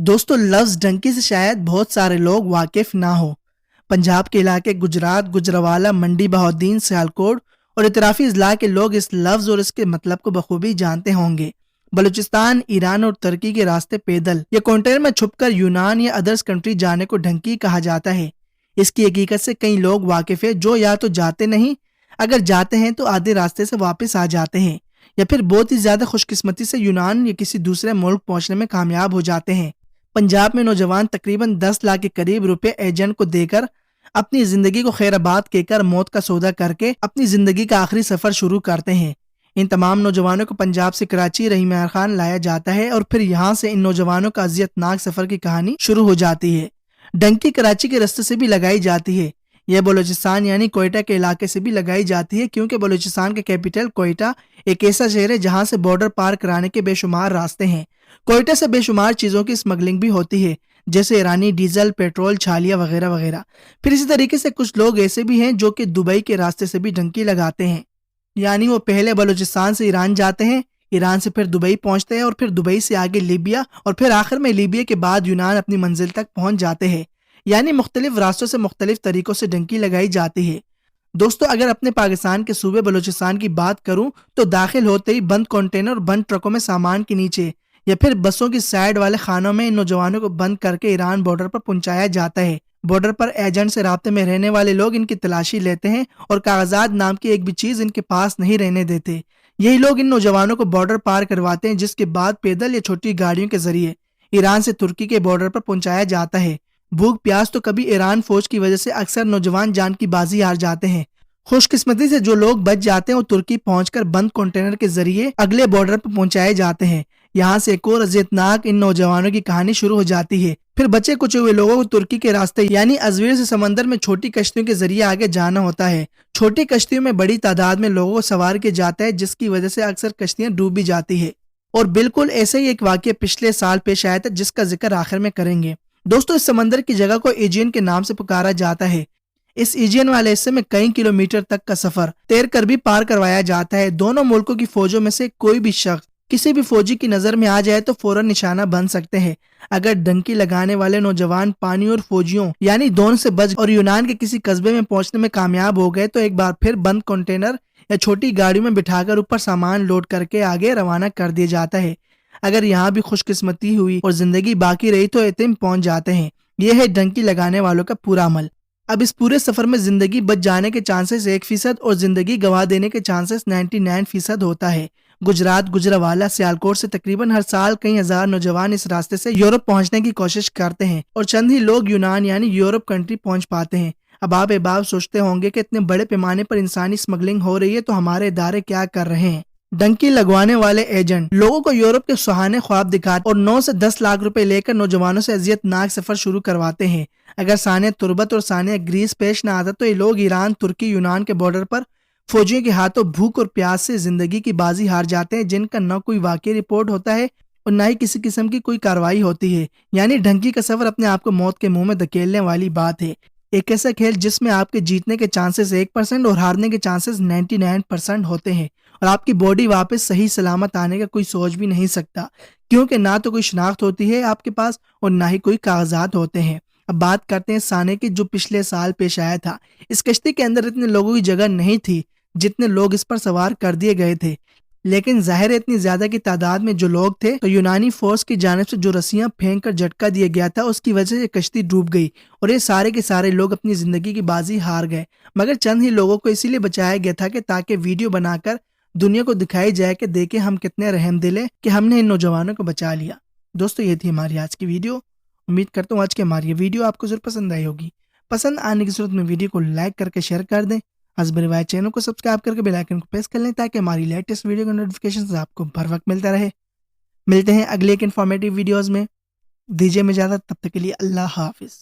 دوستو لفظ ڈنکی سے شاید بہت سارے لوگ واقف نہ ہو۔ پنجاب کے علاقے گجرات، گجروالا، منڈی بہاؤالدین، سیالکوٹ اور اطرافی اضلاع کے لوگ اس لفظ اور اس کے مطلب کو بخوبی جانتے ہوں گے۔ بلوچستان، ایران اور ترکی کے راستے پیدل یا کانٹینر میں چھپ کر یونان یا ادرس کنٹری جانے کو ڈنکی کہا جاتا ہے۔ اس کی حقیقت سے کئی لوگ واقف ہیں جو یا تو جاتے نہیں، اگر جاتے ہیں تو آدھے راستے سے واپس آ جاتے ہیں، یا پھر بہت ہی زیادہ خوش قسمتی سے یونان یا کسی دوسرے ملک پہنچنے میں کامیاب ہو جاتے ہیں۔ پنجاب میں نوجوان تقریباً 10 لاکھ کے قریب روپے ایجنٹ کو دے کر اپنی زندگی کو خیر آباد کہہ کر موت کا سودا کر کے اپنی زندگی کا آخری سفر شروع کرتے ہیں۔ ان تمام نوجوانوں کو پنجاب سے کراچی رحیم یار خان لایا جاتا ہے اور پھر یہاں سے ان نوجوانوں کا اذیت ناک سفر کی کہانی شروع ہو جاتی ہے۔ ڈنکی کراچی کے راستے سے بھی لگائی جاتی ہے۔ یہ بلوچستان یعنی کوئٹہ کے علاقے سے بھی لگائی جاتی ہے، کیونکہ بلوچستان کے کیپٹل کوئٹہ ایک ایسا شہر ہے جہاں سے بارڈر پار کرانے کے بے شمار راستے ہیں۔ کوئٹہ سے بے شمار چیزوں کی اسمگلنگ بھی ہوتی ہے، جیسے ایرانی ڈیزل، پیٹرول، چھالیاں وغیرہ وغیرہ۔ پھر اسی طریقے سے کچھ لوگ ایسے بھی ہیں جو کہ دبئی کے راستے سے بھی ڈنکی لگاتے ہیں، یعنی وہ پہلے بلوچستان سے ایران جاتے ہیں، ایران سے پھر دبئی پہنچتے ہیں اور پھر دبئی سے آگے لیبیا اور پھر آخر میں لیبیا کے بعد یونان اپنی منزل تک پہنچ جاتے ہیں۔ یعنی مختلف راستوں سے مختلف طریقوں سے ڈنکی لگائی جاتی ہے۔ دوستو اگر اپنے پاکستان کے صوبے بلوچستان کی بات کروں تو داخل ہوتے ہی بند کنٹینر اور بند ٹرکوں میں سامان کے نیچے یا پھر بسوں کی سائیڈ والے خانوں میں ان نوجوانوں کو بند کر کے ایران بارڈر پر پہنچایا جاتا ہے۔ بارڈر پر ایجنٹ سے رابطے میں رہنے والے لوگ ان کی تلاشی لیتے ہیں اور کاغذات نام کی ایک بھی چیز ان کے پاس نہیں رہنے دیتے۔ یہی لوگ ان نوجوانوں کو بارڈر پار کرواتے ہیں، جس کے بعد پیدل یا چھوٹی گاڑیوں کے ذریعے ایران سے ترکی کے بارڈر پر پہنچایا جاتا ہے۔ بھوک پیاس تو کبھی ایران فوج کی وجہ سے اکثر نوجوان جان کی بازی ہار جاتے ہیں۔ خوش قسمتی سے جو لوگ بچ جاتے ہیں وہ ترکی پہنچ کر بند کنٹینر کے ذریعے اگلے بارڈر پر پہنچائے جاتے ہیں۔ یہاں سے ایک اور اذیتناک ان نوجوانوں کی کہانی شروع ہو جاتی ہے۔ پھر بچے کچے ہوئے لوگوں کو ترکی کے راستے یعنی ازویر سے سمندر میں چھوٹی کشتیوں کے ذریعے آگے جانا ہوتا ہے۔ چھوٹی کشتیوں میں بڑی تعداد میں لوگوں کو سوار کیا جاتا ہے، جس کی وجہ سے اکثر کشتیاں ڈوب بھی جاتی ہے۔ اور بالکل ایسے ہی ایک واقعہ پچھلے سال پیش آیا تھا، جس کا ذکر آخر میں کریں گے۔ دوستو اس سمندر کی جگہ کو ایجین کے نام سے پکارا جاتا ہے۔ اس ایجین والے حصے میں کئی کلومیٹر تک کا سفر تیر کر بھی پار کروایا جاتا ہے۔ دونوں ملکوں کی فوجوں میں سے کوئی بھی شخص کسی بھی فوجی کی نظر میں آ جائے تو فوراً نشانہ بن سکتے ہیں۔ اگر ڈنکی لگانے والے نوجوان پانی اور فوجیوں یعنی دونوں سے بچ اور یونان کے کسی قصبے میں پہنچنے میں کامیاب ہو گئے تو ایک بار پھر بند کنٹینر یا چھوٹی گاڑیوں میں بٹھا کر اوپر سامان لوڈ کر کے آگے روانہ کر دیا جاتا ہے۔ اگر یہاں بھی خوش قسمتی ہوئی اور زندگی باقی رہی تو ایتم پہنچ جاتے ہیں۔ یہ ہے ڈنکی لگانے والوں کا پورا عمل۔ اب اس پورے سفر میں زندگی بچ جانے کے چانسز 1% اور زندگی گنوا دینے کے چانسز 99% ہوتا ہے۔ گجرات، گجروالا، سیالکوٹ سے تقریباً ہر سال کئی ہزار نوجوان اس راستے سے یورپ پہنچنے کی کوشش کرتے ہیں اور چند ہی لوگ یونان یعنی یورپ کنٹری پہنچ پاتے ہیں۔ اب آپ احباب سوچتے ہوں گے کہ اتنے بڑے پیمانے پر انسانی اسمگلنگ ہو رہی ہے تو ہمارے ادارے کیا کر رہے ہیں؟ ڈنکی لگوانے والے ایجنٹ لوگوں کو یورپ کے سہانے خواب دکھاتے اور 9 سے 10 لاکھ روپے لے کر نوجوانوں سے اذیت ناک سفر شروع کرواتے ہیں۔ اگر سانحہ تربت اور سانحہ گریس پیش نہ آتا تو یہ لوگ ایران، ترکی، یونان کے بارڈر پر فوجیوں کے ہاتھوں بھوک اور پیاس سے زندگی کی بازی ہار جاتے ہیں، جن کا نہ کوئی واقعی رپورٹ ہوتا ہے اور نہ ہی کسی قسم کی کوئی کارروائی ہوتی ہے۔ یعنی ڈنکی کا سفر اپنے آپ کو موت کے منہ میں دھکیلنے والی بات ہے۔ ایک ایسا کھیل جس میں آپ کے جیتنے کے چانسز 1% اور ہارنے کے چانسز 99% ہوتے ہیں، اور آپ کی باڈی واپس صحیح سلامت آنے کا کوئی سوچ بھی نہیں سکتا، کیونکہ نہ تو کوئی شناخت ہوتی ہے آپ کے پاس اور نہ ہی کوئی کاغذات ہوتے ہیں۔ اب بات کرتے ہیں سانحے کی، جو پچھلے سال پیش آیا تھا۔ اس کشتی کے اندر اتنے لوگوں کی جگہ نہیں تھی جتنے لوگ اس پر سوار کر دیے گئے تھے، لیکن ظاہر ہے اتنی زیادہ کی تعداد میں جو لوگ تھے تو یونانی فورس کی جانب سے جو رسیاں پھینک کر جھٹکا دیا گیا تھا اس کی وجہ سے یہ کشتی ڈوب گئی اور یہ سارے کے سارے لوگ اپنی زندگی کی بازی ہار گئے۔ مگر چند ہی لوگوں کو اسی لیے بچایا گیا تھا کہ تاکہ ویڈیو بنا کر دنیا کو دکھائی جائے کہ دیکھیں ہم کتنے رحم دل ہیں کہ ہم نے ان نوجوانوں کو بچا لیا۔ دوستو یہ تھی ہماری آج کی ویڈیو۔ امید کرتا ہوں آج کی ہماری ویڈیو آپ کو ضرور پسند آئی ہوگی۔ پسند آنے کی صورت میں ویڈیو کو لائک کر کے شیئر کر دیں، حسب روایت چینل کو سبسکرائب کر کے بیل آئیکن کو پریس کر لیں تاکہ ہماری لیٹسٹ ویڈیو کا نوٹیفیکیشن آپ کو ہر وقت ملتا رہے۔ ملتے ہیں اگلے ایک انفارمیٹیو ویڈیوز میں، دیجیے میں اجازت، تب تک کے لیے اللہ حافظ۔